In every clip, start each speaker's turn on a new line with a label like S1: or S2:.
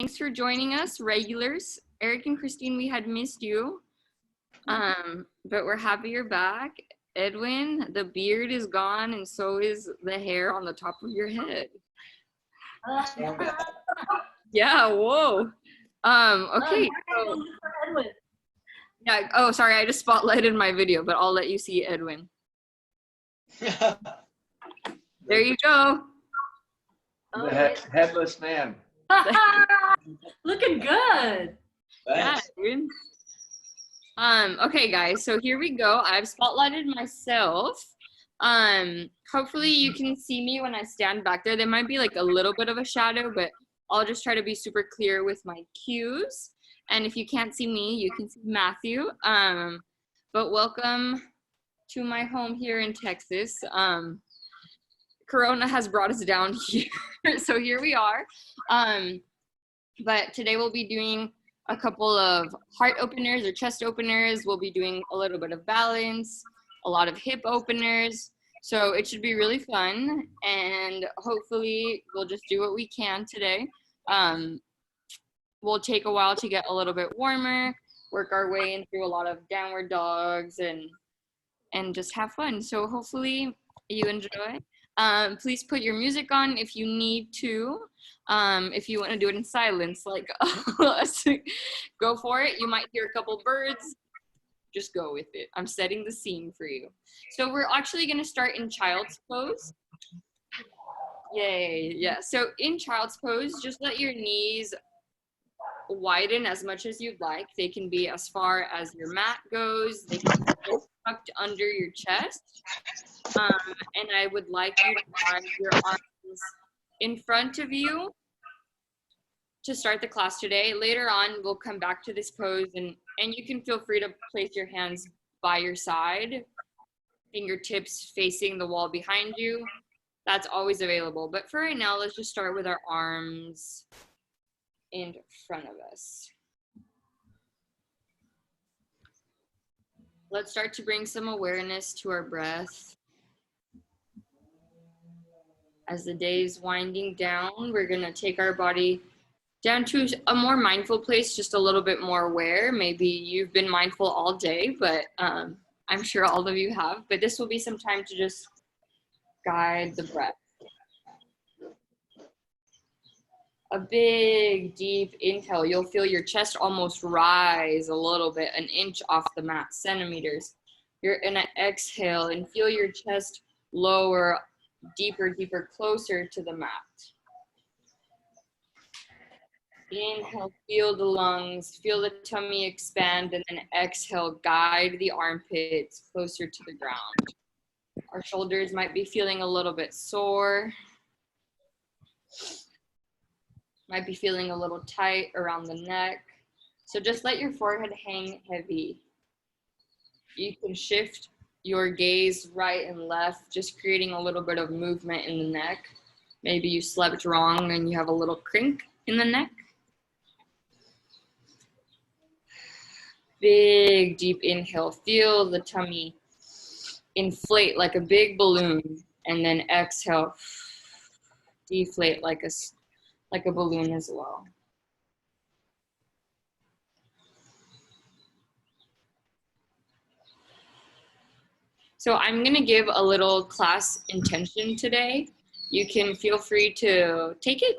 S1: Thanks for joining us, regulars. Eric and Christine, we had missed you, but we're happy you're back. Edwin, the beard is gone, and so is the hair on the top of your head. Yeah, whoa. Okay. So, yeah, oh, sorry, I just spotlighted my video, but I'll let you see Edwin. There you go.
S2: The headless man.
S3: Looking good.
S1: Yeah, dude. Okay, guys, so here we go. I've spotlighted myself. Hopefully you can see me when I stand back there. There might be like a little bit of a shadow, but I'll just try to be super clear with my cues. And if you can't see me, you can see Matthew. But welcome to my home here in Texas. Corona has brought us down here, so here we are. But today we'll be doing a couple of heart openers or chest openers. We'll be doing a little bit of balance, a lot of hip openers. So it should be really fun, and hopefully we'll just do what we can today. We'll take a while to get a little bit warmer, work our way in through a lot of downward dogs and just have fun. So hopefully you enjoy. Please put your music on if you need to. If you want to do it in silence, like us, go for it. You might hear a couple birds. Just go with it. I'm setting the scene for you. So we're actually going to start in child's pose. Yay. Yeah. So in child's pose, just let your knees widen as much as you'd like. They can be as far as your mat goes. They can be tucked under your chest. And I would like you to have your arms in front of you to start the class today. Later on, we'll come back to this pose, and you can feel free to place your hands by your side, fingertips facing the wall behind you. That's always available. But for right now, let's just start with our arms in front of us. Let's start to bring some awareness to our breath. As the day is winding down, we're gonna take our body down to a more mindful place, just a little bit more aware. Maybe you've been mindful all day, but I'm sure all of you have. But this will be some time to just guide the breath. A big, deep inhale. You'll feel your chest almost rise a little bit, an inch off the mat, centimeters. You're gonna exhale and feel your chest lower, deeper, deeper, closer to the mat. Inhale, feel the lungs, feel the tummy expand, and then exhale, guide the armpits closer to the ground. Our shoulders might be feeling a little bit sore. Might be feeling a little tight around the neck. So just let your forehead hang heavy. You can shift your gaze right and left, just creating a little bit of movement in the neck. Maybe you slept wrong and you have a little crink in the neck. Big, deep inhale. Feel the tummy inflate like a big balloon, and then exhale, deflate like a balloon as well. So I'm gonna give a little class intention today. You can feel free to take it.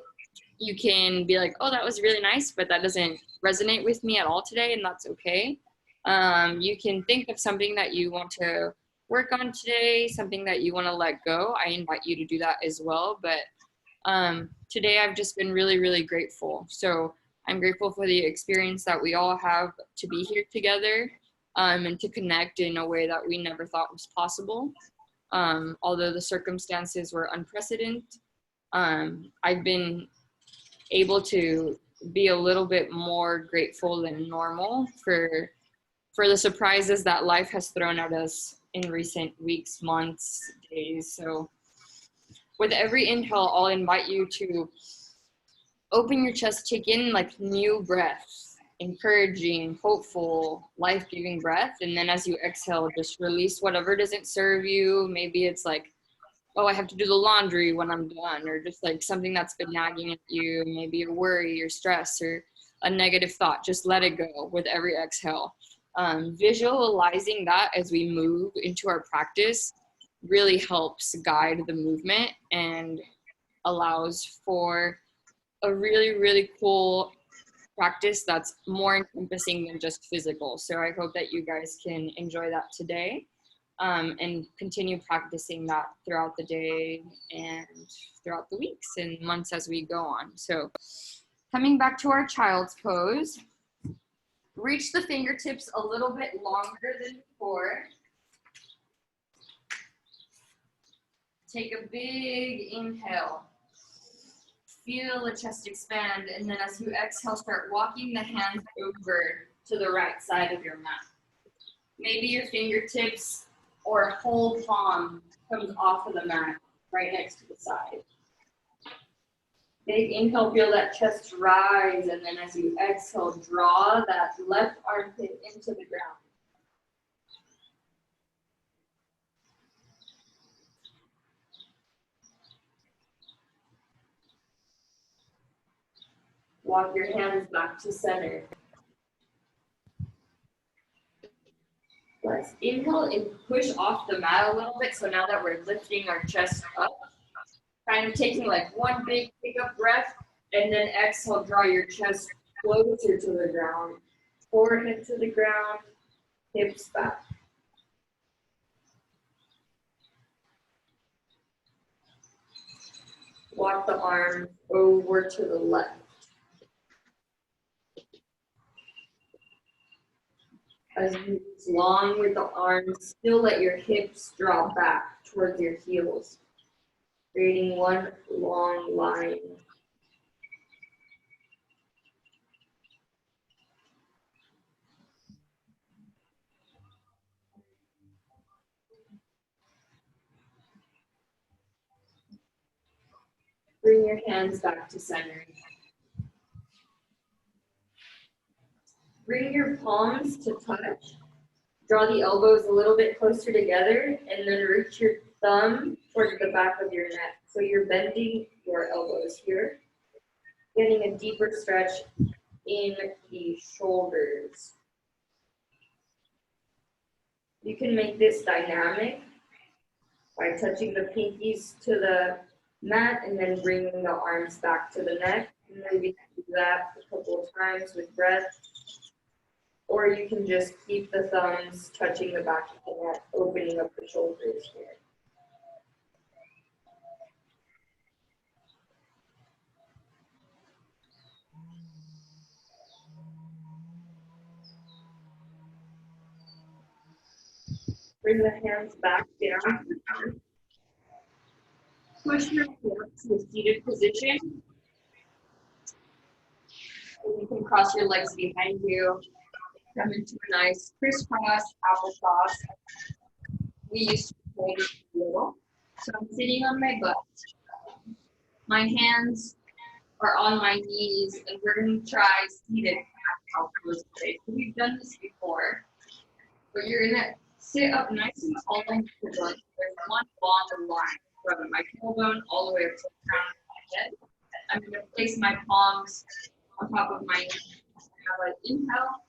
S1: You can be like, oh, that was really nice, but that doesn't resonate with me at all today, and that's okay. You can think of something that you want to work on today, something that you wanna let go. I invite you to do that as well, but today I've just been really, really grateful. So I'm grateful for the experience that we all have to be here together. And to connect in a way that we never thought was possible. Although the circumstances were unprecedented, I've been able to be a little bit more grateful than normal for the surprises that life has thrown at us in recent weeks, months, days. So with every inhale, I'll invite you to open your chest, take in like new breaths. Encouraging, hopeful, life-giving breath. And then as you exhale, just release whatever doesn't serve you. Maybe it's like oh, I have to do the laundry when I'm done, or just like something that's been nagging at you, maybe a worry or stress or a negative thought. Just let it go with every exhale. Visualizing that as we move into our practice really helps guide the movement and allows for a really, really cool practice that's more encompassing than just physical. So I hope that you guys can enjoy that today, and continue practicing that throughout the day and throughout the weeks and months as we go on. So coming back to our child's pose, reach the fingertips a little bit longer than before. Take a big inhale. Feel the chest expand, and then as you exhale, start walking the hands over to the right side of your mat. Maybe your fingertips or whole palm comes off of the mat right next to the side. Big inhale, feel that chest rise, and then as you exhale, draw that left armpit into the ground. Walk your hands back to center. Let's inhale and push off the mat a little bit. So now that we're lifting our chest up, kind of taking like one big pickup breath, and then exhale, draw your chest closer to the ground. Forehead to the ground, hips back. Walk the arms over to the left. As you move long with the arms, still let your hips drop back towards your heels, creating one long line. Bring your hands back to center. Bring your palms to touch. Draw the elbows a little bit closer together, and then reach your thumb towards the back of your neck. So you're bending your elbows here, getting a deeper stretch in the shoulders. You can make this dynamic by touching the pinkies to the mat and then bringing the arms back to the neck. And then we can do that a couple of times with breath. Or you can just keep the thumbs touching the back of the neck, opening up the shoulders here. Bring the hands back down. Push your hands to a seated position. And you can cross your legs behind you. Come into a nice crisscross applesauce. We used to hold it a little. So I'm sitting on my butt. My hands are on my knees, and we're going to try seated cat-cow pose today. So we've done this before, but you're going to sit up nice and tall on your butt. There's one long line from my tailbone all the way up to the crown of my head. I'm going to place my palms on top of my knees. As I inhale,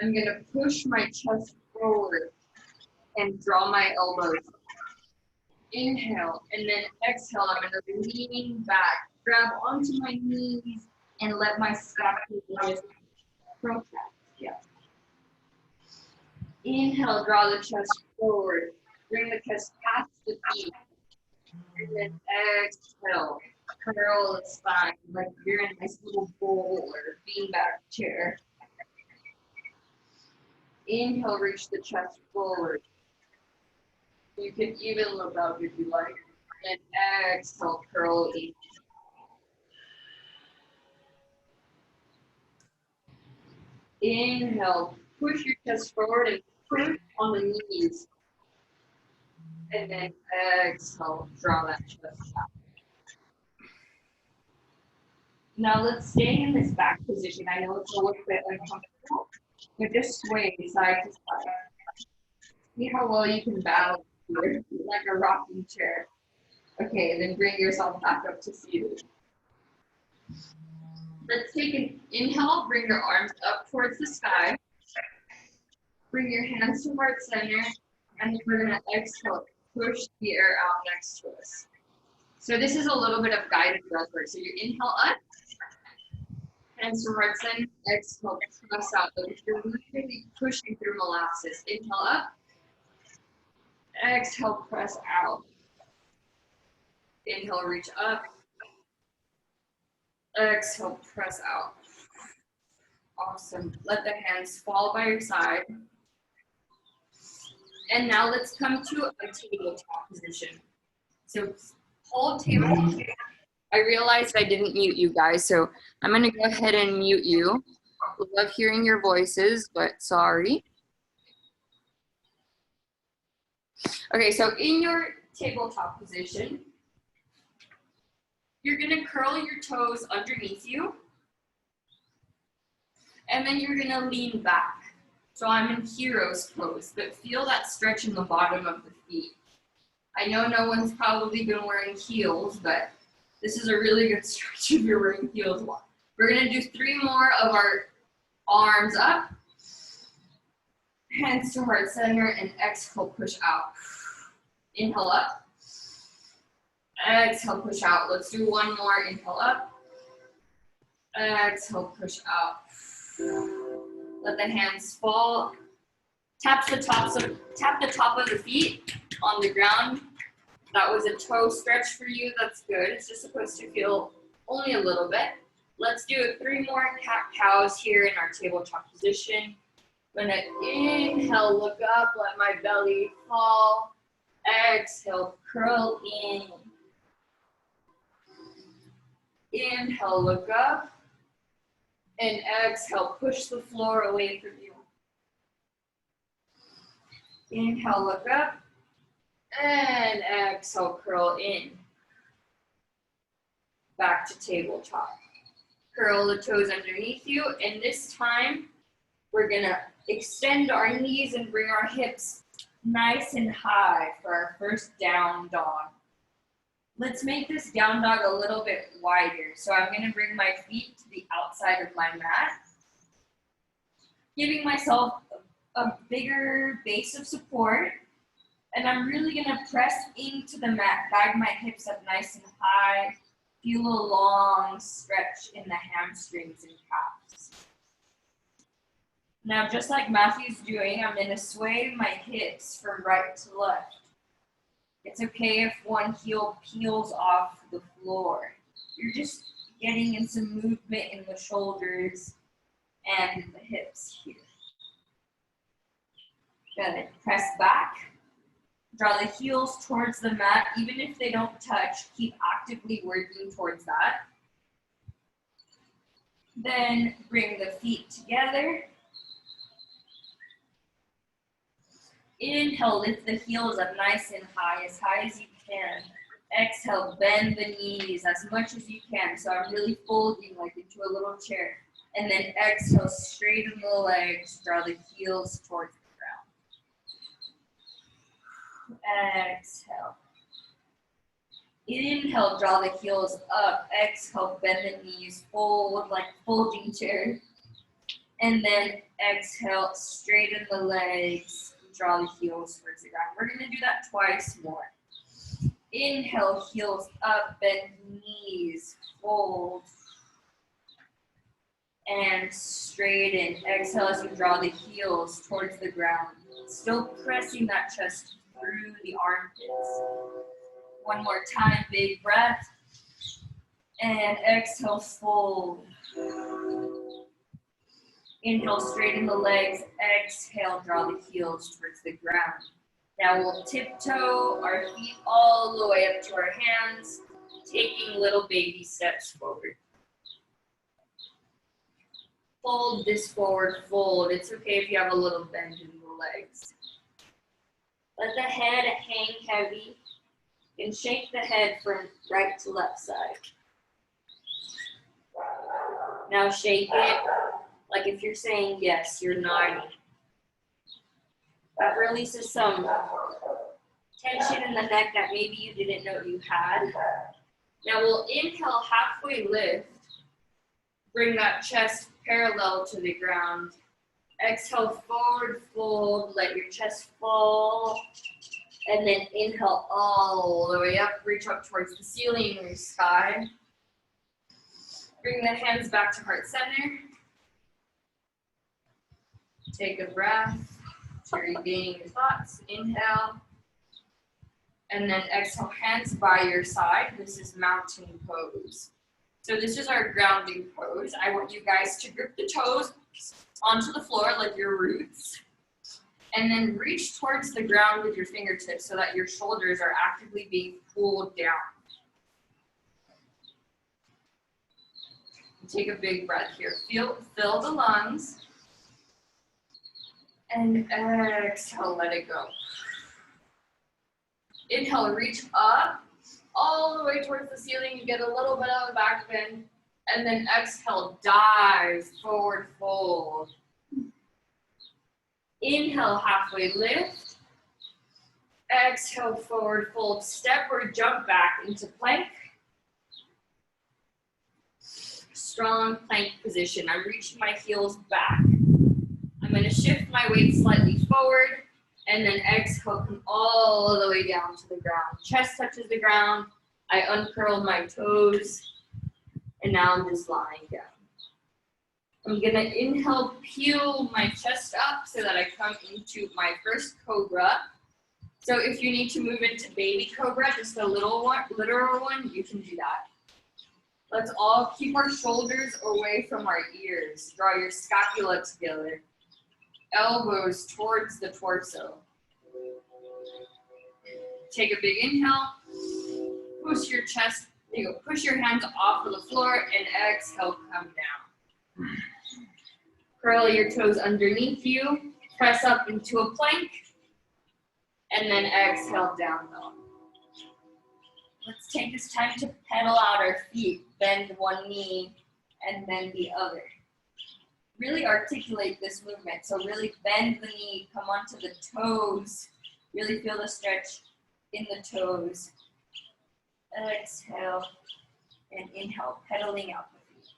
S1: I'm going to push my chest forward and draw my elbows. Inhale, and then exhale, I'm going to lean back, grab onto my knees, and let my scapula protect. Yeah. Inhale, draw the chest forward. Bring the chest past the feet. And then exhale, curl the spine like you're in a nice little bowl or beanbag chair. Inhale, reach the chest forward. You can even look up if you like. And exhale, curl in. Inhale, push your chest forward and push on the knees. And then exhale, draw that chest out. Now let's stay in this back position. I know it's a little bit uncomfortable, but just sway side to side. See how well you can balance here, like a rocking chair. Okay, then bring yourself back up to seated. Let's take an inhale, bring your arms up towards the sky. Bring your hands to heart center, and then we're gonna exhale, push the air out next to us. So this is a little bit of guided breath work. So you inhale up, hands to heart center, exhale, press out. Like you're really pushing through molasses. Inhale up, exhale, press out. Inhale, reach up. Exhale, press out. Awesome. Let the hands fall by your side. And now let's come to a tabletop position. So hold tabletop. I realized I didn't mute you guys, so I'm going to go ahead and mute you. Love hearing your voices, but sorry. Okay, so in your tabletop position, you're going to curl your toes underneath you, and then you're going to lean back. So I'm in hero's pose, but feel that stretch in the bottom of the feet. I know no one's probably been wearing heels, but this is a really good stretch if you're wearing heels. We're going to do 3 more of our arms up, hands to heart center, and exhale, push out. Inhale up, exhale, push out. Let's do 1 more. Inhale up, exhale, push out. Let the hands fall. Tap the top of the feet on the ground. That was a toe stretch for you. That's good. It's just supposed to feel only a little bit. Let's do 3 more cat-cows here in our tabletop position. I'm gonna inhale, look up, let my belly fall. Exhale, curl in. Inhale, look up. And exhale, push the floor away from you. Inhale, look up. And exhale, curl in. Back to tabletop. Curl the toes underneath you, and this time we're gonna extend our knees and bring our hips nice and high for our first down dog. Let's make this down dog a little bit wider. So I'm gonna bring my feet to the outside of my mat, giving myself a bigger base of support, and I'm really gonna press into the mat, bag my hips up nice and high, feel a long stretch in the hamstrings and calves. Now, just like Matthew's doing, I'm gonna sway my hips from right to left. It's okay if one heel peels off the floor. You're just getting in some movement in the shoulders and the hips here. Good, press back. Draw the heels towards the mat. Even if they don't touch, keep actively working towards that. Then bring the feet together. Inhale, lift the heels up nice and high as you can. Exhale, bend the knees as much as you can. So I'm really folding like into a little chair. And then exhale, straighten the legs, draw the heels towards the ground. Exhale. Inhale, draw the heels up. Exhale, bend the knees, fold like folding chair. And then exhale, straighten the legs, draw the heels towards the ground. We're gonna do that twice more. Inhale, heels up, bend knees, fold, and straighten. Exhale as you draw the heels towards the ground. Still pressing that chest through the armpits. One more time, big breath. And exhale, fold. Inhale, straighten the legs. Exhale, draw the heels towards the ground. Now we'll tiptoe our feet all the way up to our hands, taking little baby steps forward. Fold this forward fold. It's okay if you have a little bend in the legs. Let the head hang heavy and shake the head from right to left side. Now shake it like if you're saying yes, you're nodding. That releases some tension in the neck that maybe you didn't know you had. Now we'll inhale, halfway lift. Bring that chest parallel to the ground. Exhale, forward fold, let your chest fall. And then inhale all the way up, reach up towards the ceiling or sky. Bring the hands back to heart center. Take a breath to regain your thoughts. Inhale. And then exhale, hands by your side. This is mountain pose. So this is our grounding pose. I want you guys to grip the toes onto the floor like your roots. And then reach towards the ground with your fingertips so that your shoulders are actively being pulled down. Take a big breath here. Fill the lungs. And exhale, let it go. Inhale, reach up all the way towards the ceiling. You get a little bit of a back bend. And then exhale, dive, forward fold. Inhale, halfway lift. Exhale, forward fold. Step or jump back into plank. Strong plank position. I'm reaching my heels back. I'm going to shift my weight slightly forward. And then exhale, come all the way down to the ground. Chest touches the ground. I uncurl my toes. And now I'm just lying down. I'm gonna inhale, peel my chest up so that I come into my first cobra. So if you need to move into baby cobra, just a little one, literal one, you can do that. Let's all keep our shoulders away from our ears. Draw your scapula together. Elbows towards the torso. Take a big inhale. Push your chest, push your hands off of the floor and exhale, come down. Curl your toes underneath you, press up into a plank, and then exhale, down dog. Let's take this time to pedal out our feet, bend one knee, and then the other. Really articulate this movement, so really bend the knee, come onto the toes, really feel the stretch in the toes. Exhale, and inhale, pedaling out the feet.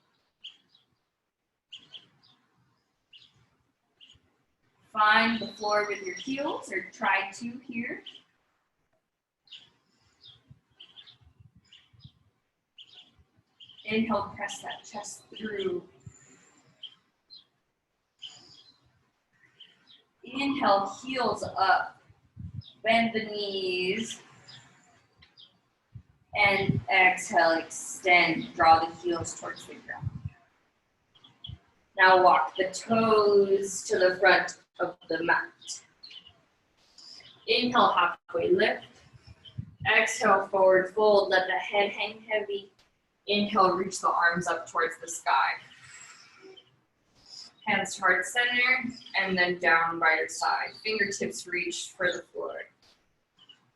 S1: Find the floor with your heels, or try to here. Inhale, press that chest through. Inhale, heels up. Bend the knees. And exhale, extend, draw the heels towards the ground. Now walk the toes to the front of the mat. Inhale, halfway lift. Exhale, forward fold, let the head hang heavy. Inhale, reach the arms up towards the sky. Hands to heart center, and then down by your side. Fingertips reach for the floor.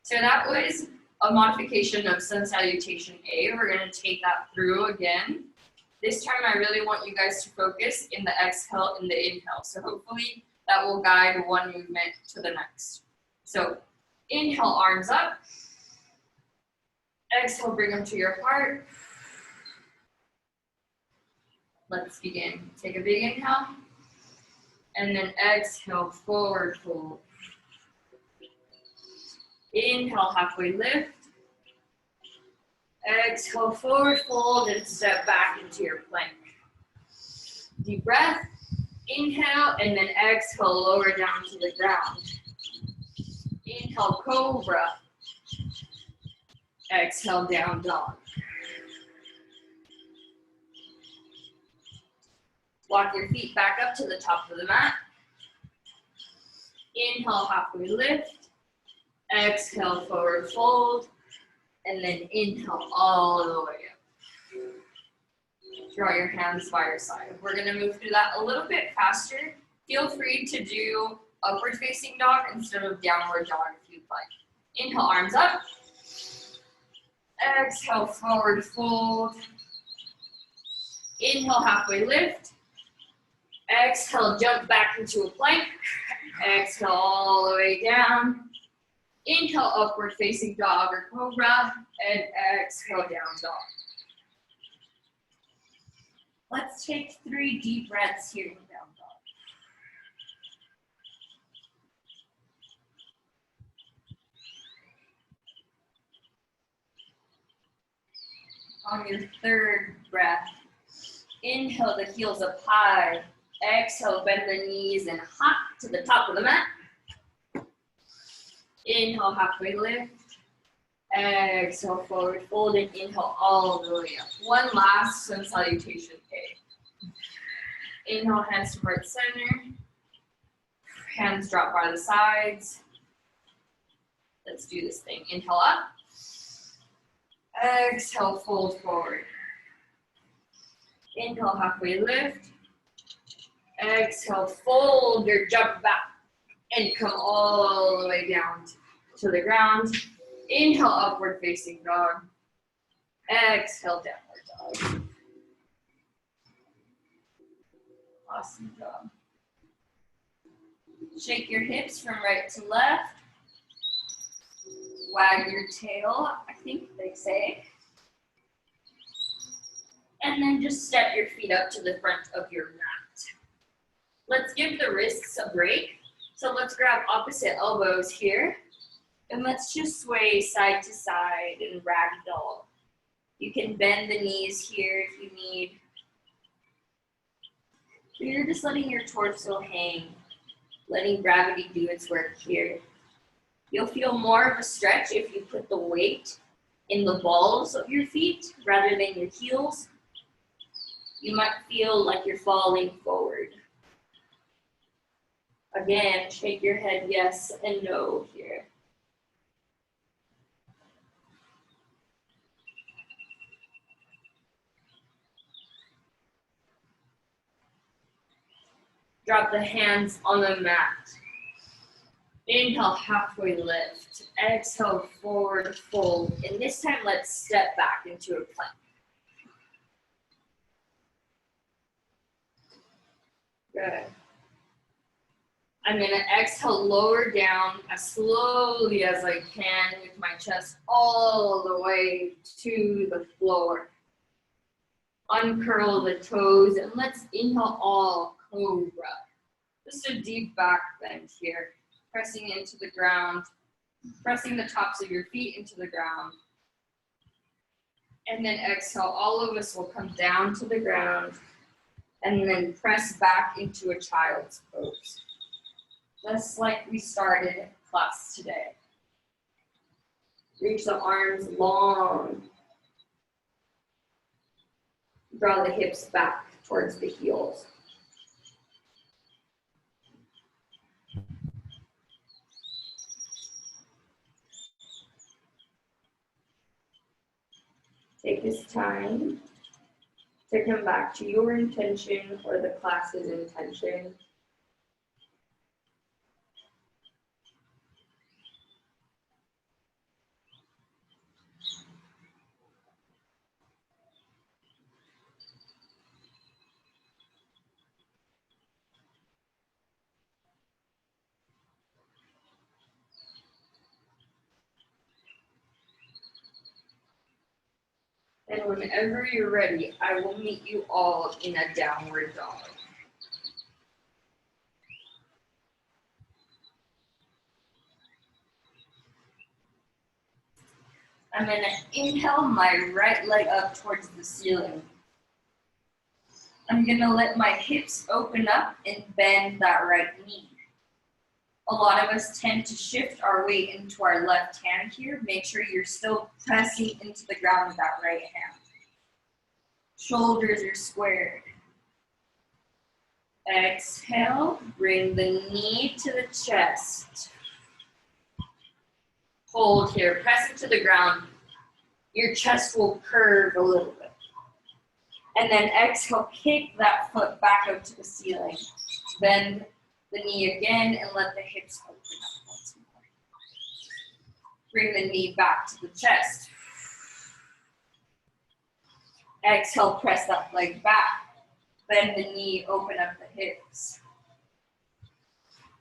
S1: So that was a modification of sun salutation A. We're going to take that through again. This time I really want you guys to focus in the exhale and the inhale. So hopefully that will guide one movement to the next. So inhale, arms up. Exhale, bring them to your heart. Let's begin. Take a big inhale. And then exhale, forward fold. Inhale, halfway lift. Exhale, forward fold, and step back into your plank. Deep breath. Inhale, and then exhale, lower down to the ground. Inhale, cobra. Exhale, down dog. Walk your feet back up to the top of the mat. Inhale, halfway lift. Exhale, forward fold. And then inhale all the way up. Draw your hands by your side. We're going to move through that a little bit faster. Feel free to do upward facing dog instead of downward dog if you'd like. Inhale, arms up. Exhale, forward fold. Inhale, halfway lift. Exhale, jump back into a plank. Exhale all the way down. Inhale, upward facing dog or cobra, and exhale, down dog. Let's take 3 deep breaths here in down dog. On your 3rd breath, inhale the heels up high. Exhale, bend the knees and hop to the top of the mat. Inhale, halfway lift. Exhale, forward fold, and inhale all the way up. One last sun salutation K. Inhale, hands to heart center. Hands drop by the sides. Let's do this thing. Inhale up. Exhale, fold forward. Inhale, halfway lift. Exhale, fold your jump back and come all the way down to the ground. Inhale, upward facing dog. Exhale, downward dog. Awesome job. Shake your hips from right to left. Wag your tail, I think they say. And then just step your feet up to the front of your mat. Let's give the wrists a break. So let's grab opposite elbows here. And let's just sway side to side and ragdoll. You can bend the knees here if you need. You're just letting your torso hang, letting gravity do its work here. You'll feel more of a stretch if you put the weight in the balls of your feet rather than your heels. You might feel like you're falling forward. Again, shake your head yes and no here. Drop the hands on the mat. Inhale, halfway lift. Exhale, forward fold. And this time, let's step back into a plank. Good. I'm going to exhale, lower down as slowly as I can with my chest all the way to the floor. Uncurl the toes and let's inhale all cobra. Just a deep back bend here. Pressing into the ground. Pressing the tops of your feet into the ground. And then exhale, all of us will come down to the ground and then press back into a child's pose. Just like we started class today. Reach the arms long. Draw the hips back towards the heels. Take this time to come back to your intention or the class's intention. And whenever you're ready, I will meet you all in a downward dog. I'm going to inhale my right leg up towards the ceiling. I'm going to let my hips open up and bend that right knee. A lot of us tend to shift our weight into our left hand here. Make sure you're still pressing into the ground with that right hand. Shoulders are squared. Exhale, bring the knee to the chest. Hold here, press into the ground. Your chest will curve a little bit. And then exhale, kick that foot back up to the ceiling. Bend the knee again and let the hips open up once more. Bring the knee back to the chest. Exhale, press that leg back. Bend the knee, open up the hips.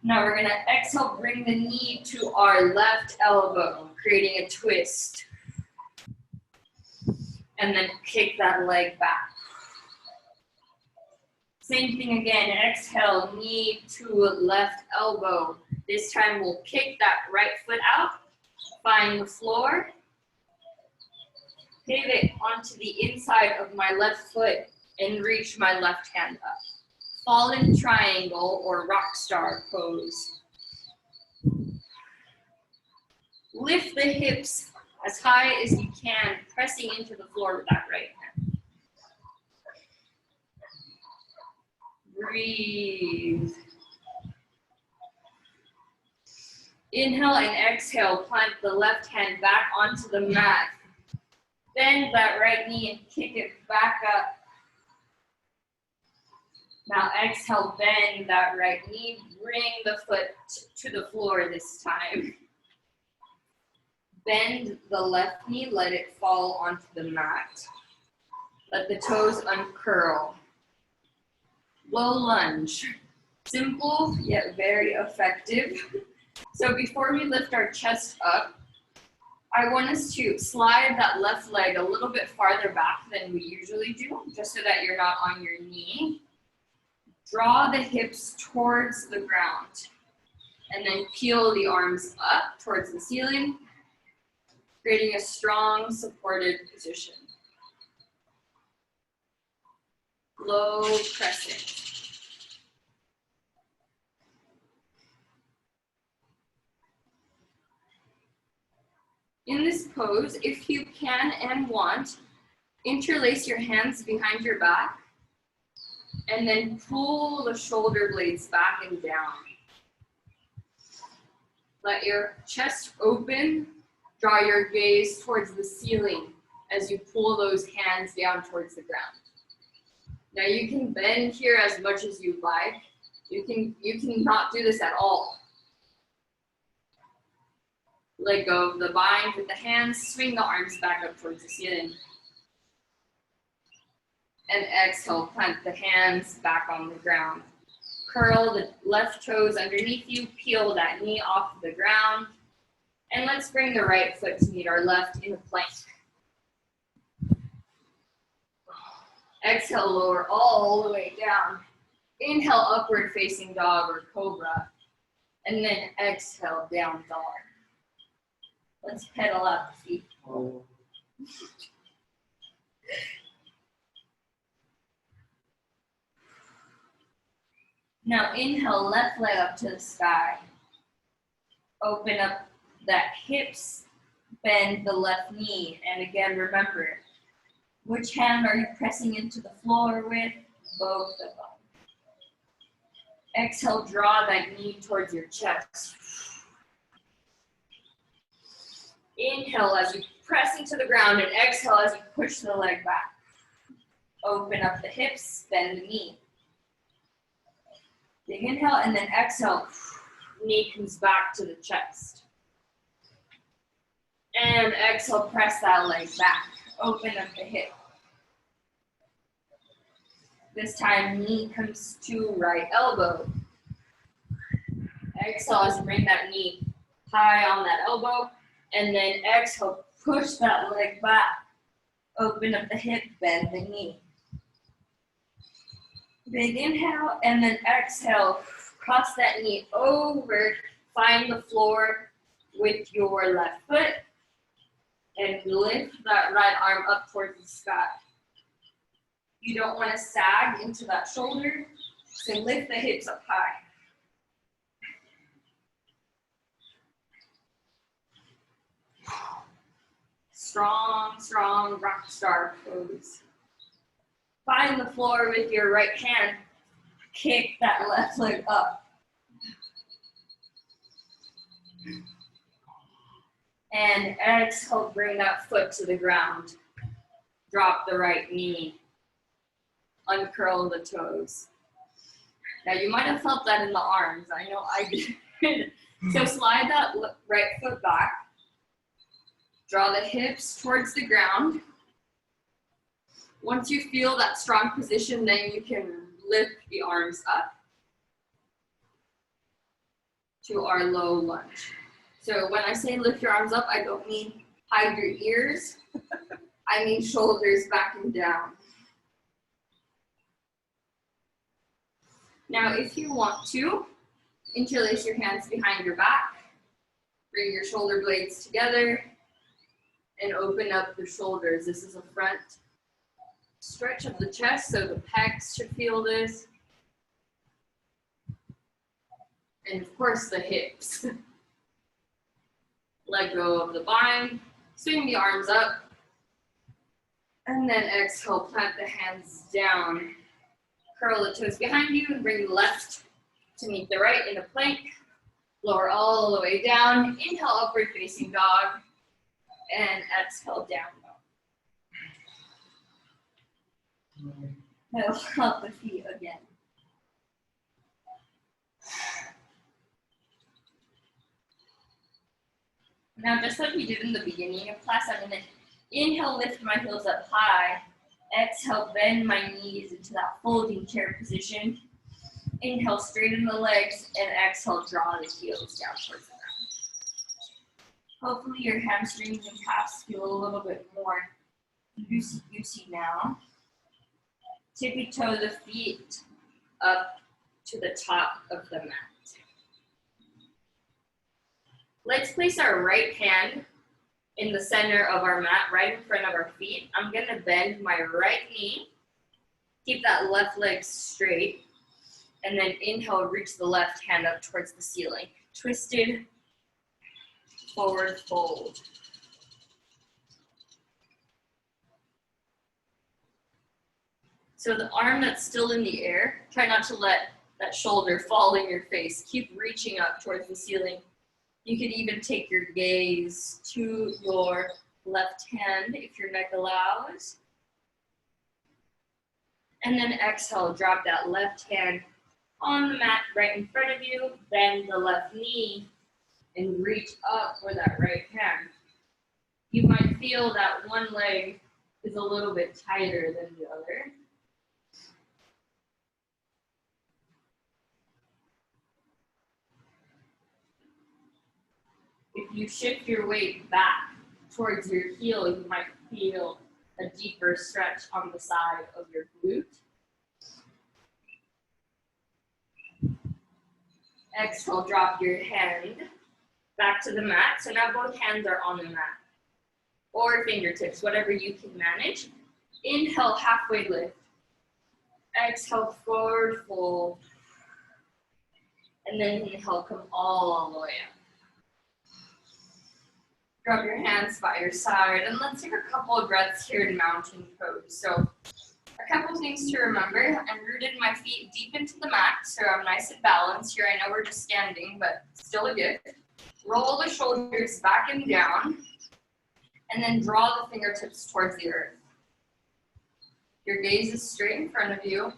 S1: Now we're gonna exhale, bring the knee to our left elbow, creating a twist. And then kick that leg back. Same thing again, exhale, knee to left elbow. This time we'll kick that right foot out, find the floor, pivot onto the inside of my left foot and reach my left hand up. Fallen triangle or rock star pose. Lift the hips as high as you can, pressing into the floor with that right hand. Breathe. Inhale and exhale, plant the left hand back onto the mat. Bend that right knee and kick it back up. Now exhale, bend that right knee, bring the foot to the floor this time. Bend the left knee, let it fall onto the mat. Let the toes uncurl. Low lunge. Simple, yet very effective. So before we lift our chest up, I want us to slide that left leg a little bit farther back than we usually do, just so that you're not on your knee. Draw the hips towards the ground, and then peel the arms up towards the ceiling, creating a strong, supported position. Low crescent. In this pose, if you can and want, interlace your hands behind your back and then pull the shoulder blades back and down. Let your chest open, draw your gaze towards the ceiling as you pull those hands down towards the ground. Now you can bend here as much as you like. You can not do this at all. Let go of the bind with the hands, swing the arms back up towards the ceiling. And exhale, plant the hands back on the ground. Curl the left toes underneath you, peel that knee off the ground. And let's bring the right foot to meet our left in a plank. Exhale, lower all the way down. Inhale, upward facing dog or cobra. And then exhale, down dog. Let's pedal out the feet. Now inhale, left leg up to the sky. Open up that hips, bend the left knee. And again, remember, which hand are you pressing into the floor with? Both of them. Exhale, draw that knee towards your chest. Inhale as you press into the ground, and exhale as you push the leg back. Open up the hips, bend the knee. Big inhale, and then exhale, knee comes back to the chest. And exhale, press that leg back. Open up the hip. This time, knee comes to right elbow. Exhale as you bring that knee high on that elbow. And then exhale, push that leg back. Open up the hip, bend the knee. Big inhale, and then exhale, cross that knee over, find the floor with your left foot, and lift that right arm up towards the sky. You don't want to sag into that shoulder, so lift the hips up high. Strong, strong rock star pose. Find the floor with your right hand. Kick that left leg up. And exhale, bring that foot to the ground. Drop the right knee. Uncurl the toes. Now you might have felt that in the arms. I know I did. So slide that right foot back. Draw the hips towards the ground. Once you feel that strong position, then you can lift the arms up. to our low lunge. So when I say lift your arms up, I don't mean hide your ears. I mean shoulders back and down. Now, if you want to, interlace your hands behind your back, bring your shoulder blades together, and open up the shoulders. This is a front stretch of the chest, so the pecs should feel this. And of course, the hips. Let go of the bind, swing the arms up, and then exhale, plant the hands down. Curl the toes behind you and bring the left to meet the right in a plank. Lower all the way down. Inhale, upward facing dog. And exhale, down dog. Now up the feet again. Now, just like we did in the beginning of class, I'm going to inhale, lift my heels up high. Exhale, bend my knees into that folding chair position. Inhale, straighten the legs, and exhale, draw the heels down towards the ground. Hopefully your hamstrings and calves feel a little bit more loosey-goosey now. Tippy toe the feet up to the top of the mat. Let's place our right hand in the center of our mat, right in front of our feet. I'm gonna bend my right knee. Keep that left leg straight. And then inhale, reach the left hand up towards the ceiling. Twisted, forward fold. So the arm that's still in the air, try not to let that shoulder fall in your face. Keep reaching up towards the ceiling. You could even take your gaze to your left hand if your neck allows. And then exhale, drop that left hand on the mat right in front of you. Bend the left knee and reach up for that right hand. You might feel that one leg is a little bit tighter than the other. If you shift your weight back towards your heel, you might feel a deeper stretch on the side of your glute. Exhale, drop your hand back to the mat. So now both hands are on the mat. Or fingertips, whatever you can manage. Inhale, halfway lift. Exhale, forward fold. And then inhale, come all the way up. Drop your hands by your side, and let's take a couple of breaths here in mountain pose. So a couple things to remember. I'm rooted my feet deep into the mat, so I'm nice and balanced here. I know we're just standing, but still a gift. Roll the shoulders back and down, and then draw the fingertips towards the earth. Your gaze is straight in front of you.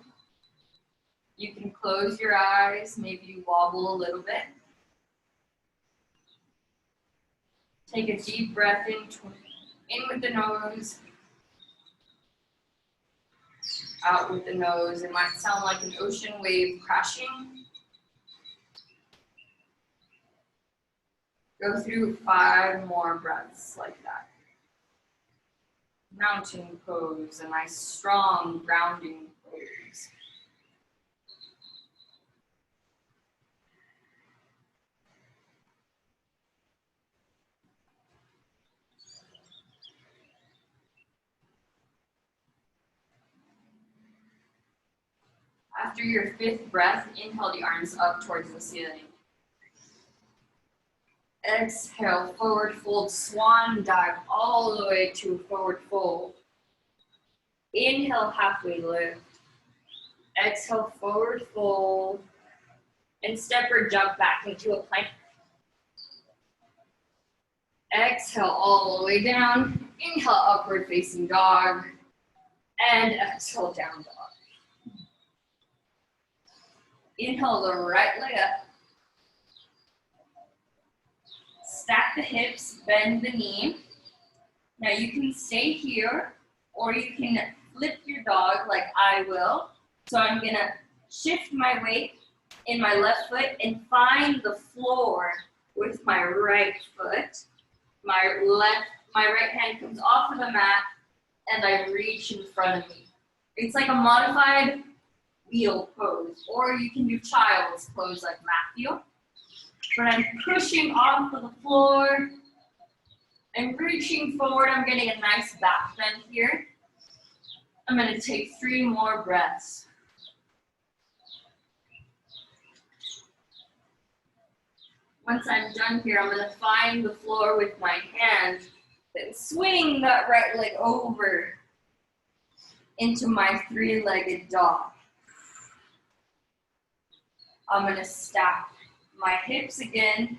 S1: You can close your eyes, maybe you wobble a little bit. Take a deep breath in with the nose, out with the nose. It might sound like an ocean wave crashing. Go through 5 more breaths like that. Mountain pose, a nice strong grounding pose. After your 5th breath, inhale the arms up towards the ceiling. Exhale, forward fold, swan dive all the way to forward fold. Inhale, halfway lift. Exhale, forward fold. And step or jump back into a plank. Exhale all the way down. Inhale, upward facing dog. And exhale, down dog. Inhale the right leg up. Stack the hips, bend the knee. Now you can stay here, or you can flip your dog like I will. So I'm gonna shift my weight in my left foot and find the floor with my right foot. My right hand comes off of the mat and I reach in front of me. It's like a modified wheel pose, or you can do child's pose like Matthew. But I'm pushing off of the floor. I'm reaching forward. I'm getting a nice back bend here. I'm going to take 3 more breaths. Once I'm done here, I'm going to find the floor with my hand, then swing that right leg over into my 3-legged dog. I'm going to stack my hips again,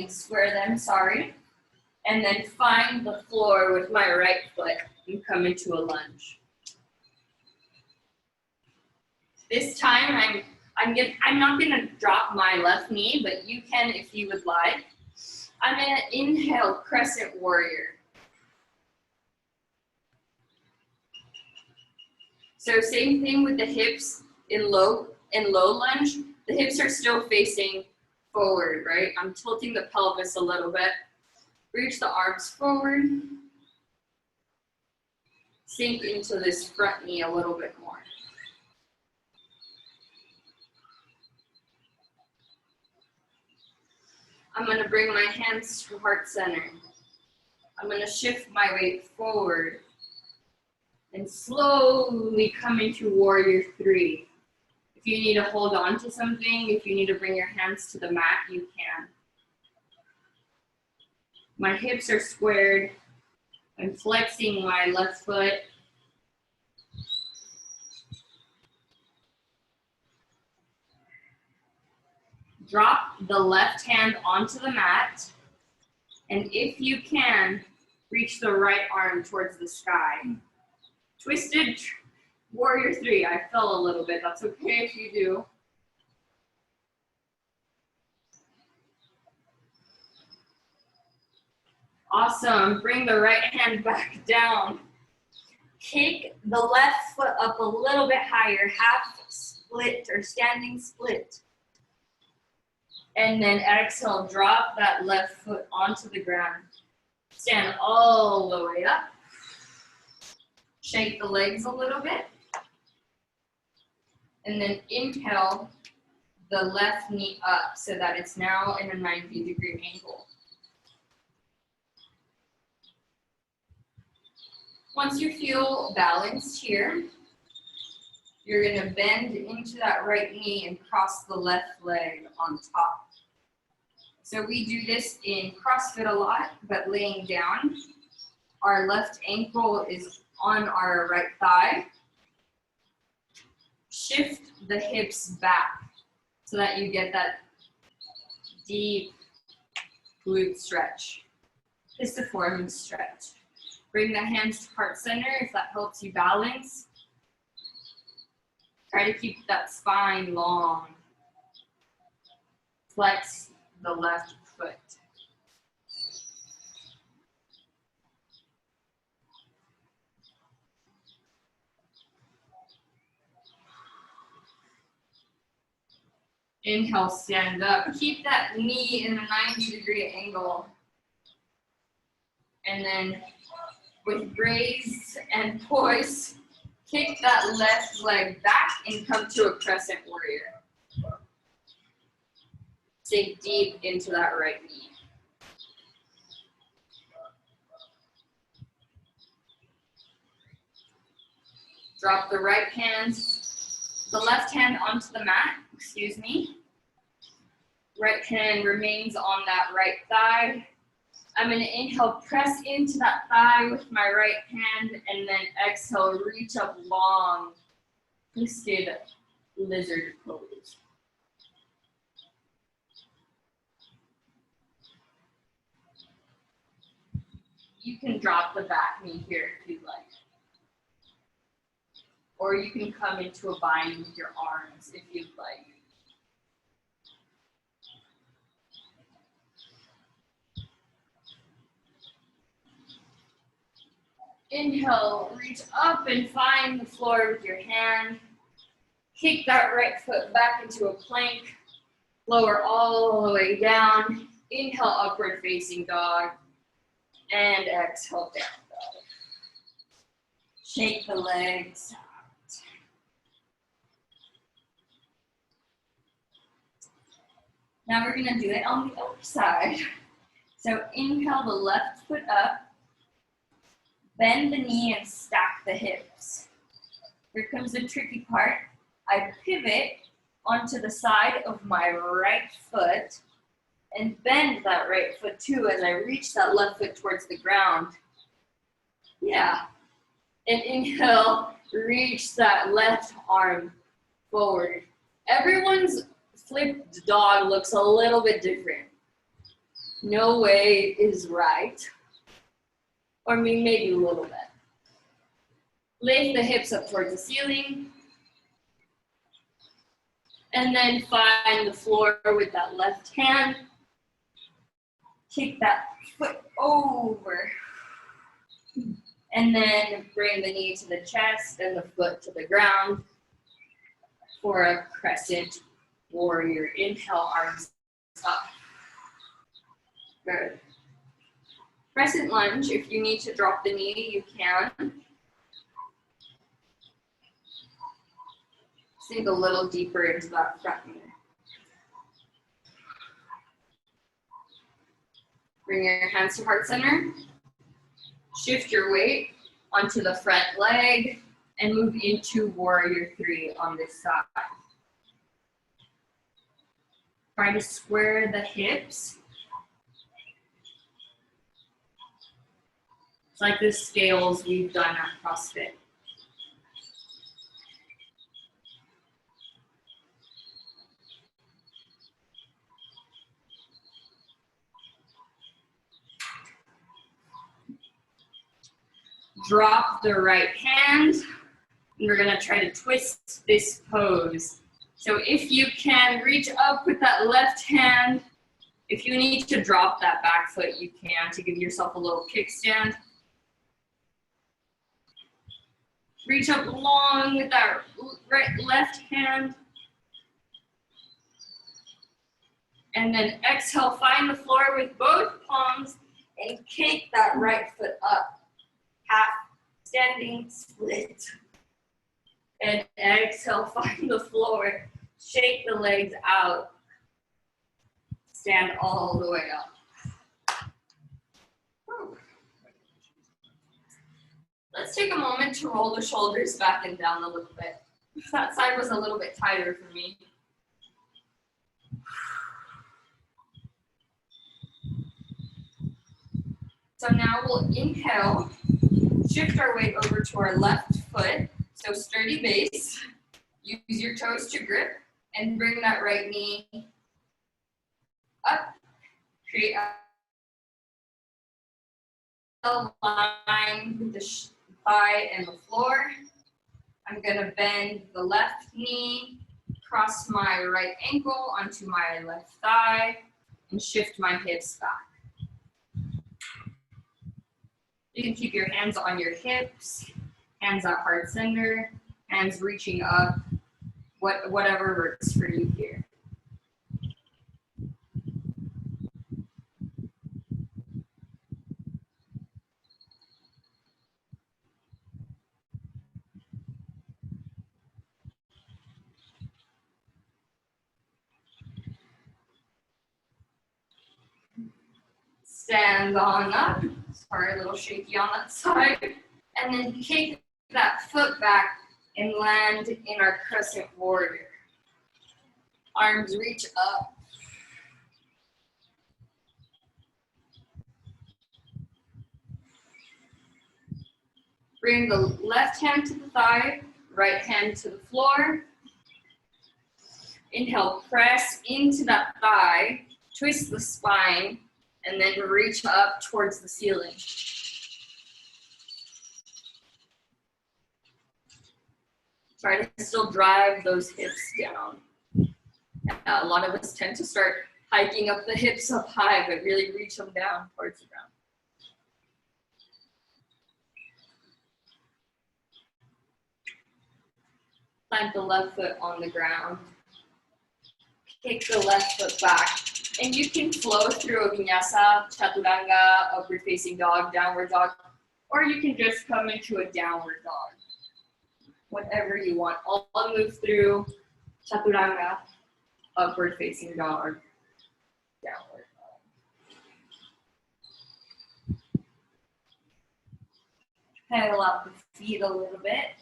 S1: square them, sorry, and then find the floor with my right foot and come into a lunge. This time, I'm not going to drop my left knee, but you can if you would like. I'm going to inhale, crescent warrior. So same thing with the hips in low lunge. The hips are still facing forward, right? I'm tilting the pelvis a little bit. Reach the arms forward. Sink into this front knee a little bit more. I'm going to bring my hands to heart center. I'm going to shift my weight forward and slowly come into warrior 3. If you need to hold on to something, if you need to bring your hands to the mat, you can. My hips are squared. I'm flexing my left foot. Drop the left hand onto the mat, and if you can, reach the right arm towards the sky. Twisted warrior 3. I fell a little bit. That's okay if you do. Awesome. Bring the right hand back down. Kick the left foot up a little bit higher, half split or standing split. And then exhale, drop that left foot onto the ground. Stand all the way up. Shake the legs a little bit. And then inhale the left knee up so that it's now in a 90-degree angle. Once you feel balanced here, you're going to bend into that right knee and cross the left leg on top. So we do this in CrossFit a lot, but laying down. Our left ankle is on our right thigh. Shift the hips back so that you get that deep glute stretch, pisiform stretch. Bring the hands to heart center if that helps you balance. Try to keep that spine long. Flex the left foot. Inhale, stand up. Keep that knee in a 90-degree angle. And then with grace and poise, kick that left leg back and come to a crescent warrior. Sink deep into that right knee. Drop the right hand, the left hand onto the mat, excuse me. Right hand remains on that right thigh. I'm going to inhale, press into that thigh with my right hand, and then exhale, reach up long, twisted lizard pose. You can drop the back knee here if you'd like. Or you can come into a bind with your arms if you'd like. Inhale, reach up and find the floor with your hand. Kick that right foot back into a plank. Lower all the way down. Inhale, upward facing dog. And exhale, down dog. Shake the legs out. Now we're gonna do it on the other side. So inhale the left foot up. Bend the knee and stack the hips. Here comes the tricky part. I pivot onto the side of my right foot and bend that right foot too as I reach that left foot towards the ground. Yeah. And inhale, reach that left arm forward. Everyone's flipped dog looks a little bit different. No way is right. Or maybe a little bit. Lift the hips up towards the ceiling. And then find the floor with that left hand. Kick that foot over. And then bring the knee to the chest and the foot to the ground for a crescent warrior. Inhale, arms up. Good. Crescent lunge, if you need to drop the knee, you can. Sink a little deeper into that front knee. Bring your hands to heart center. Shift your weight onto the front leg and move into warrior three on this side. Try to square the hips. It's like the scales we've done at CrossFit. Drop the right hand. And we're gonna try to twist this pose. So if you can, reach up with that left hand. If you need to drop that back foot, you can to give yourself a little kickstand. Reach up long with that left hand. And then exhale, find the floor with both palms and kick that right foot up. Half standing split. And exhale, find the floor. Shake the legs out. Stand all the way up. Let's take a moment to roll the shoulders back and down a little bit. That side was a little bit tighter for me. So now we'll inhale, shift our weight over to our left foot. So sturdy base. Use your toes to grip and bring that right knee up. Create a line with the thigh and the floor. I'm gonna bend the left knee, cross my right ankle onto my left thigh, and shift my hips back. You can keep your hands on your hips, hands at heart center, hands reaching up, whatever works for you here. Stand on up. Sorry, a little shaky on that side. And then kick that foot back and land in our crescent warrior. Arms reach up. Bring the left hand to the thigh, right hand to the floor. Inhale, press into that thigh, twist the spine, and then reach up towards the ceiling. Try to still drive those hips down. A lot of us tend to start hiking up the hips up high, but really reach them down towards the ground. Plant the left foot on the ground. Kick the left foot back. And you can flow through a vinyasa, chaturanga, upward facing dog, downward dog, or you can just come into a downward dog. Whatever you want. I'll move through chaturanga, upward facing dog, downward dog. Pedal out the feet a little bit.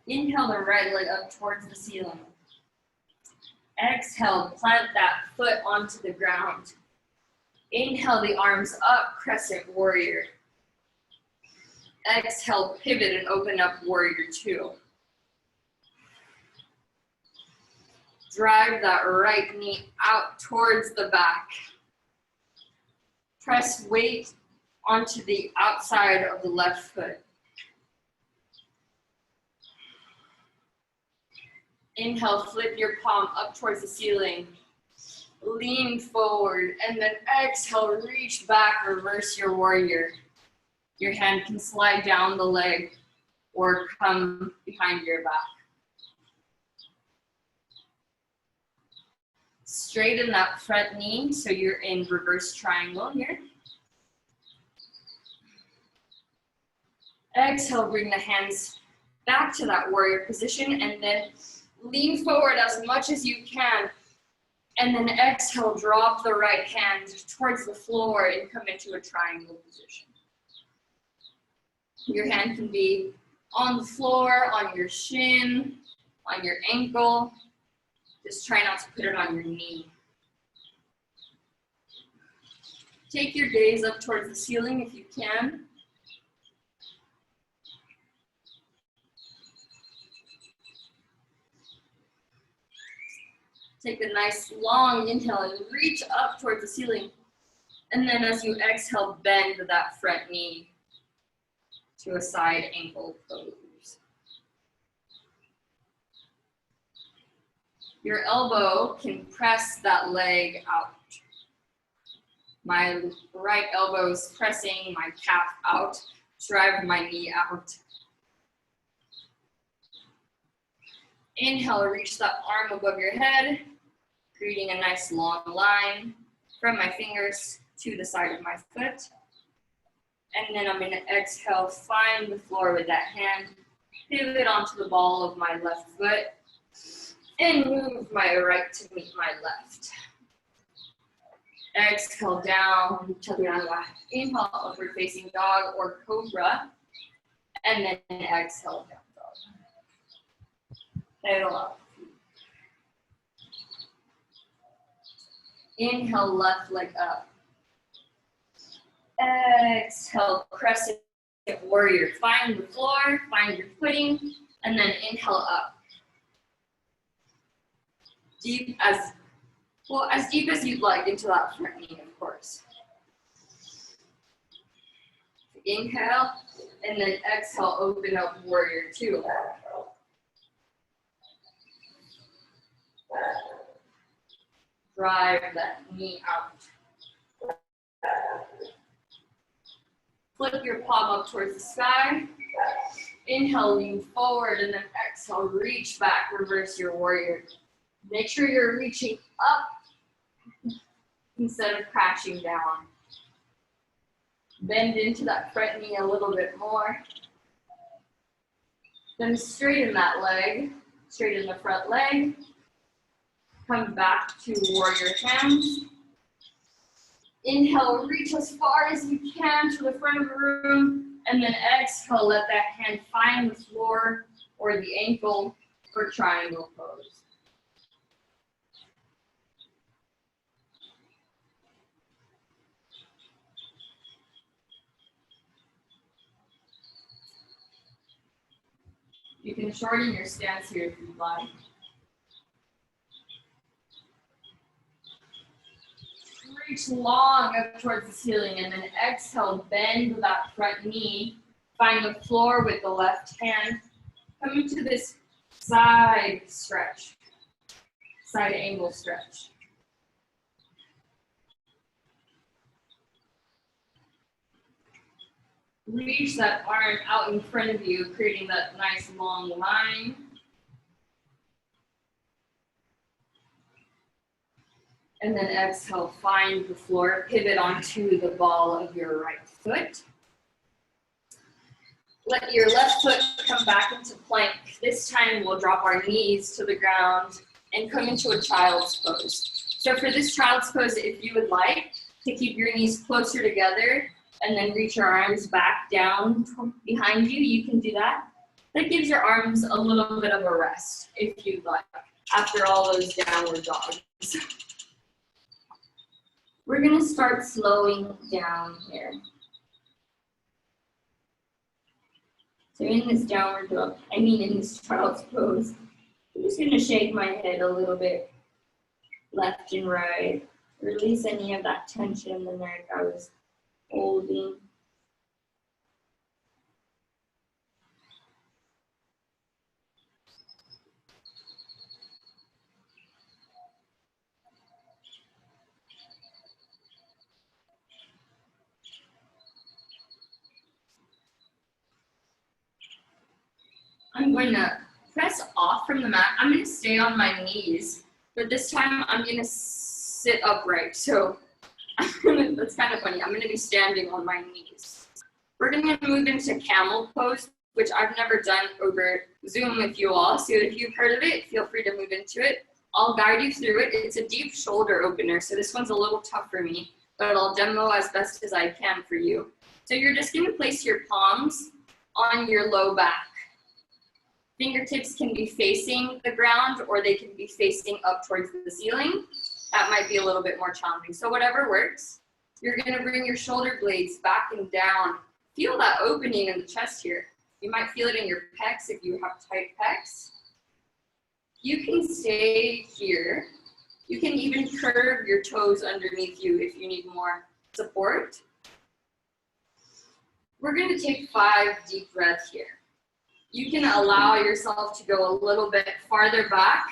S1: Inhale the right leg up towards the ceiling. Exhale, plant that foot onto the ground. Inhale the arms up, crescent warrior. Exhale, pivot and open up warrior two. Drive that right knee out towards the back. Press weight onto the outside of the left foot. Inhale, flip your palm up towards the ceiling. Lean forward, and then exhale, reach back, reverse your warrior. Your hand can slide down the leg or come behind your back. Straighten that front knee so you're in reverse triangle here. Exhale, bring the hands back to that warrior position, and then lean forward as much as you can, and then exhale, drop the right hand towards the floor and come into a triangle position. Your hand can be on the floor, on your shin, on your ankle. Just try not to put it on your knee. Take your gaze up towards the ceiling if you can. Take a nice long inhale and reach up towards the ceiling. And then as you exhale, bend that front knee to a side ankle pose. Your elbow can press that leg out. My right elbow is pressing my calf out, drive my knee out. Inhale, reach that arm above your head, creating a nice long line from my fingers to the side of my foot. And then I'm going to exhale, find the floor with that hand, pivot onto the ball of my left foot, and move my right to meet my left. Exhale down, chaturanga. Inhale, upward facing dog or cobra, and then exhale down dog. Pedal up. Inhale, left leg up. Exhale, crescent warrior. Find the floor, find your footing, and then inhale up. Deep as deep as you'd like into that front knee, of course. Inhale, and then exhale, open up warrior two. Drive that knee out. Flip your palm up towards the sky. Inhale, lean forward, and then exhale, reach back, reverse your warrior. Make sure you're reaching up instead of crashing down. Bend into that front knee a little bit more. Then straighten that leg, straighten the front leg. Come back to warrior hands. Inhale, reach as far as you can to the front of the room, and then exhale, let that hand find the floor or the ankle for triangle pose. You can shorten your stance here if you'd like. Reach long up towards the ceiling, and then exhale, bend that front knee. Find the floor with the left hand. Come into this side stretch. side angle stretch. Reach that arm out in front of you, creating that nice long line. And then exhale, find the floor, pivot onto the ball of your right foot. Let your left foot come back into plank. This time we'll drop our knees to the ground and come into a child's pose. So for this child's pose, if you would like to keep your knees closer together and then reach your arms back down behind you, you can do that. That gives your arms a little bit of a rest, if you'd like, after all those downward dogs. We're gonna start slowing down here. So in this downward dog, in this child's pose, I'm just gonna shake my head a little bit left and right, release any of that tension in the neck I was holding. I'm going to press off from the mat. I'm going to stay on my knees, but this time I'm going to sit upright. So that's kind of funny. I'm going to be standing on my knees. We're going to move into camel pose, which I've never done over Zoom with you all. So if you've heard of it, feel free to move into it. I'll guide you through it. It's a deep shoulder opener, so this one's a little tough for me, but I'll demo as best as I can for you. So you're just going to place your palms on your low back. Fingertips can be facing the ground or they can be facing up towards the ceiling. That might be a little bit more challenging. So whatever works, you're gonna bring your shoulder blades back and down. Feel that opening in the chest here. You might feel it in your pecs if you have tight pecs. You can stay here. You can even curve your toes underneath you if you need more support. We're gonna take 5 deep breaths here. You can allow yourself to go a little bit farther back.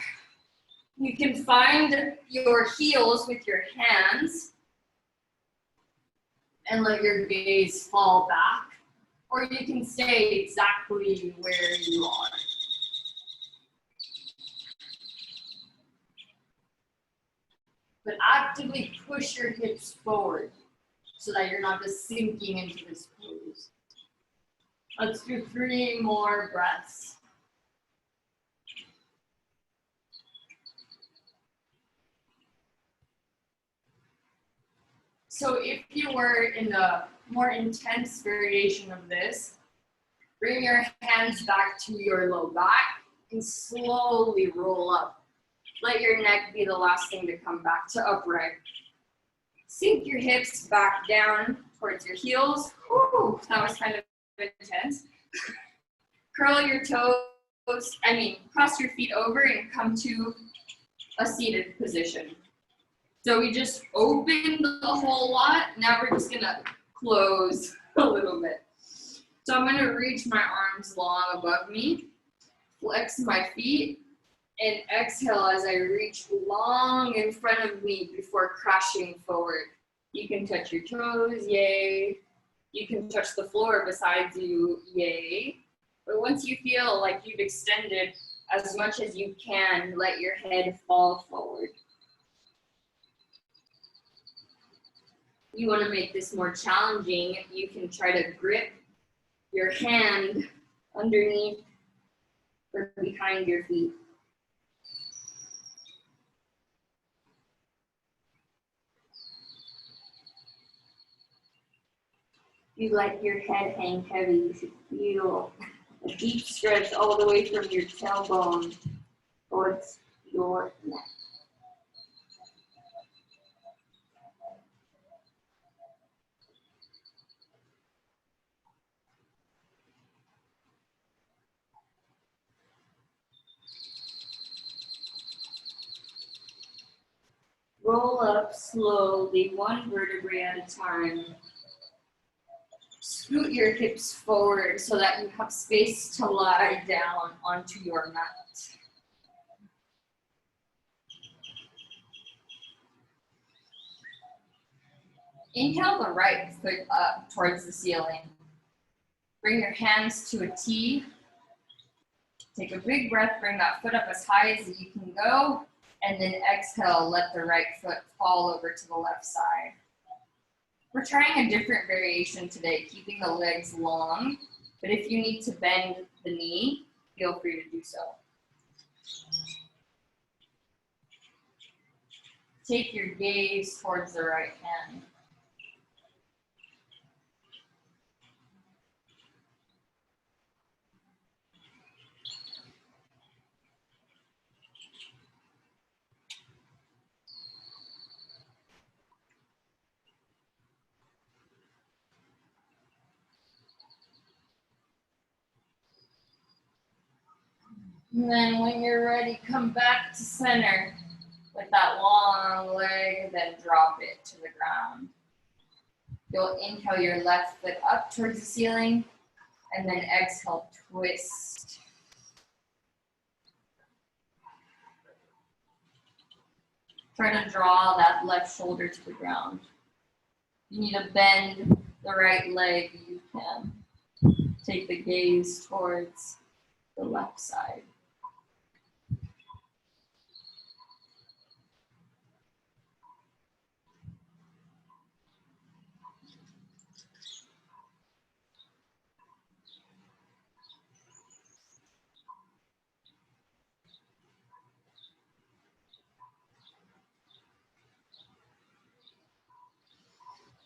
S1: You can find your heels with your hands and let your gaze fall back, or you can stay exactly where you are. But actively push your hips forward so that you're not just sinking into this pose. Let's do 3 more breaths. So if you were in a more intense variation of this, bring your hands back to your low back and slowly roll up. Let your neck be the last thing to come back to upright. Sink your hips back down towards your heels. Whew, that was kind of intense. Curl your toes, cross your feet over and come to a seated position. So we just opened a whole lot. Now we're just gonna close a little bit. So I'm gonna reach my arms long above me, flex my feet, and exhale as I reach long in front of me before crashing forward. You can touch your toes, yay. You can touch the floor beside you, yay. But once you feel like you've extended as much as you can, let your head fall forward. You want to make this more challenging, you can try to grip your hand underneath or behind your feet. You let your head hang heavy, you should feel a deep stretch all the way from your tailbone towards your neck. Roll up slowly, 1 vertebrae at a time. Scoot your hips forward so that you have space to lie down onto your mat. Inhale the right foot up towards the ceiling. Bring your hands to a T. Take a big breath, bring that foot up as high as you can go, and then exhale, let the right foot fall over to the left side. We're trying a different variation today, keeping the legs long, but if you need to bend the knee, feel free to do so. Take your gaze towards the right hand. And then when you're ready, come back to center with that long leg, then drop it to the ground. You'll inhale your left foot up towards the ceiling, and then exhale, twist. Try to draw that left shoulder to the ground. You need to bend the right leg, you can. Take the gaze towards the left side.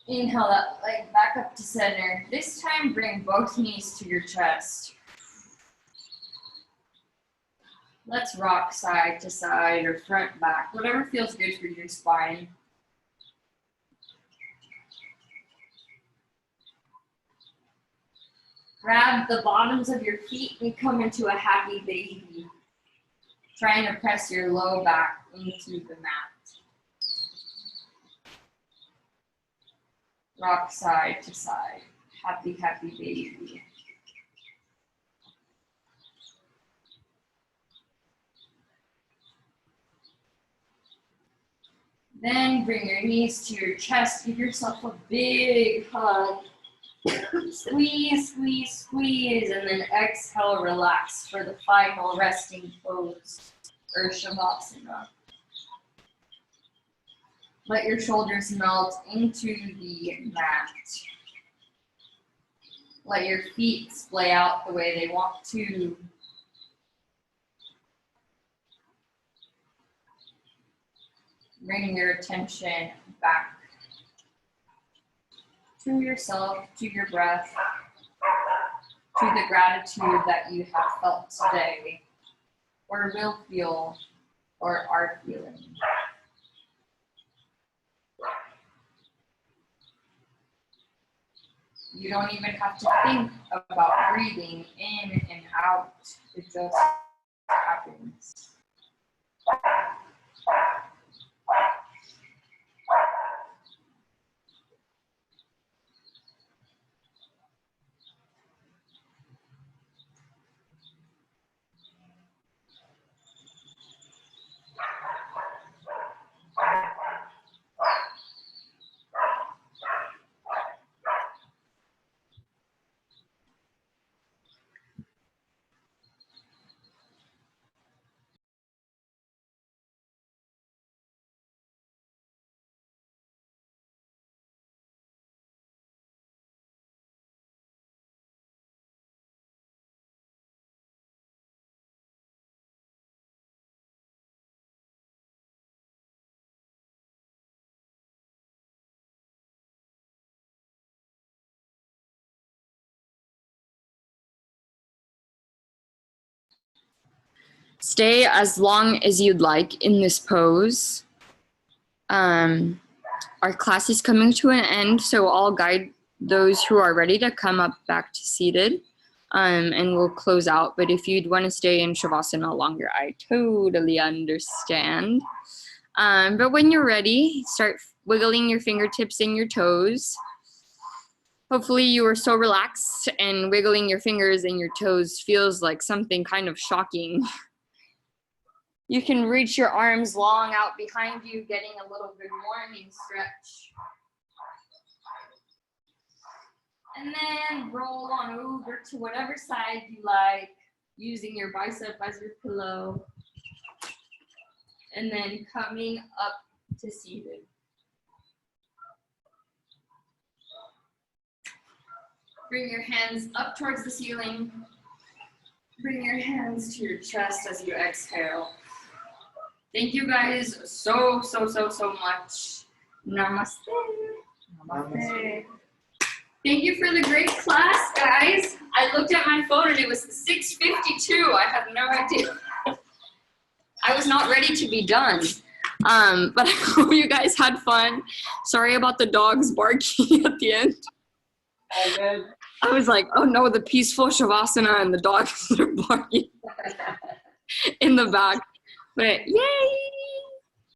S1: Inhale that leg back up to center. This time, bring both knees to your chest. Let's rock side to side or front back, whatever feels good for your spine. Grab the bottoms of your feet and come into a happy baby. Trying to press your low back into the mat. Rock side to side. Happy, happy baby. Then bring your knees to your chest. Give yourself a big hug. Squeeze, squeeze, squeeze, and then exhale, relax for the final resting pose, or Shavasana. Let your shoulders melt into the mat. Let your feet splay out the way they want to. Bring your attention back to yourself, to your breath, to the gratitude that you have felt today, or will feel, or are feeling. You don't even have to think about breathing in and out. It just happens. Stay as long as you'd like in this pose. Our class is coming to an end, so I'll guide those who are ready to come up back to seated, and we'll close out. But if you'd want to stay in Shavasana longer, I totally understand. But when you're ready, start wiggling your fingertips and your toes. Hopefully you are so relaxed and wiggling your fingers and your toes feels like something kind of shocking. You can reach your arms long out behind you, getting a little good morning stretch. And then roll on over to whatever side you like, using your bicep as your pillow. And then coming up to seated. Bring your hands up towards the ceiling. Bring your hands to your chest as you exhale. Thank you guys so much. Namaste. Namaste. Thank you for the great class, guys. I looked at my phone and it was 6:52. I have no idea. I was not ready to be done. But I hope you guys had fun. Sorry about the dogs barking at the end. I was like, oh no, the peaceful Shavasana and the dogs are barking in the back. But yay!